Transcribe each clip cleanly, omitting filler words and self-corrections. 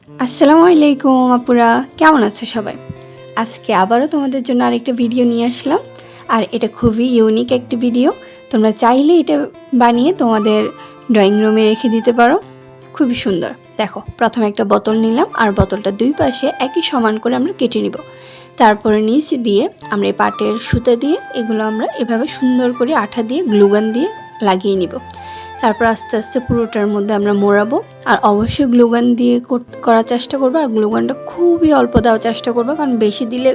আসসালামু আলাইকুম আপুরা, কেমন আছো সবাই? আজকে আবারও তোমাদের জন্য আরেকটা ভিডিও নিয়ে আসলাম। আর এটা খুবই ইউনিক একটি ভিডিও। তোমরা চাইলে এটা বানিয়ে তোমাদের ড্রয়িং রুমে রেখে দিতে পারো। খুবই সুন্দর। দেখো, প্রথমে একটা বোতল নিলাম আর বোতলটা দুই পাশে একই সমান করে আমরা কেটে নিব। তারপরে নিচ দিয়ে আমরা এই পাটের সুতা দিয়ে এগুলো আমরা এভাবে সুন্দর করে আঠা দিয়ে গ্লুগান দিয়ে লাগিয়ে নিব। তারপর আস্তে আস্তে পুরোটার মধ্যে আমরা মোড়াবো। আর অবশ্যই গ্লুগান দিয়ে করার চেষ্টা করবো। আর গ্লুগানটা খুবই অল্প দেওয়ার চেষ্টা করবো, কারণ বেশি দিলে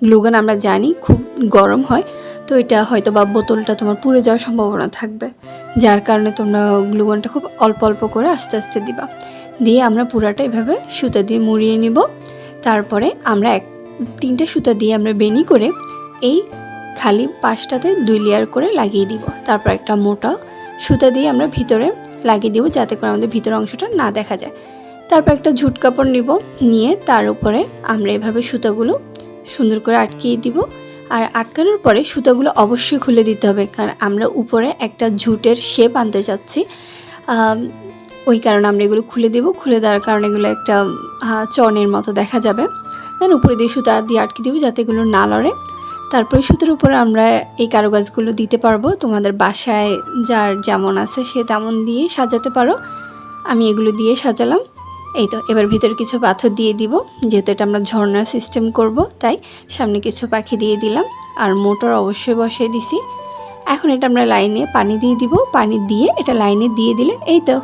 গ্লুগান আমরা জানি খুব গরম হয়। তো এটা হয়তো বা বোতলটা তোমার পুড়ে যাওয়ার সম্ভাবনা থাকবে, যার কারণে তোমরা গ্লুগানটা খুব অল্প অল্প করে আস্তে আস্তে দিবা। দিয়ে আমরা পুরাটা এভাবে সুতা দিয়ে মুড়িয়ে নিব। তারপরে আমরা তিনটে সুতা দিয়ে আমরা বেনি করে এই খালি পাশটাতে 2 লেয়ার করে লাগিয়ে দিব। তারপর একটা মোটা সুতা দিয়ে আমরা ভিতরে লাগিয়ে দিব, যাতে করে আমাদের ভিতরের অংশটা না দেখা যায়। তারপর একটা ঝুট কাপড় নিব, নিয়ে তার উপরে আমরা এভাবে সুতাগুলো সুন্দর করে আটকিয়ে দিব। আর আটকানোর পরে সুতাগুলো অবশ্যই খুলে দিতে হবে, কারণ আমরা উপরে একটা ঝুটের শেপ আনতে চাচ্ছি। ওই কারণে আমরা এগুলো খুলে দেব। খুলে দেওয়ার কারণে এগুলো একটা চনের মতো দেখা যাবে। দেন উপরে দিয়ে সুতা দিয়ে আটকে দিব, যাতে এগুলো না লড়ে। তারপরে সুতার উপরে আমরা এই কারুকাজগুলো দিতে পারবো। তোমাদের বাসায় যার যেমন আছে সে তেমন দিয়ে সাজাতে পারো। আমি এগুলো দিয়ে সাজালাম। এই তো, এবার ভিতরে কিছু পাথর দিয়ে দিব, যেহেতু এটা আমরা ঝর্ণার সিস্টেম করব, তাই সামনে কিছু পাখি দিয়ে দিলাম। আর মোটর অবশ্যই বসিয়ে দিছি। এখন এটা আমরা লাইনে পানি দিয়ে দিব। পানি দিয়ে এটা লাইনে দিয়ে দিলে এই তো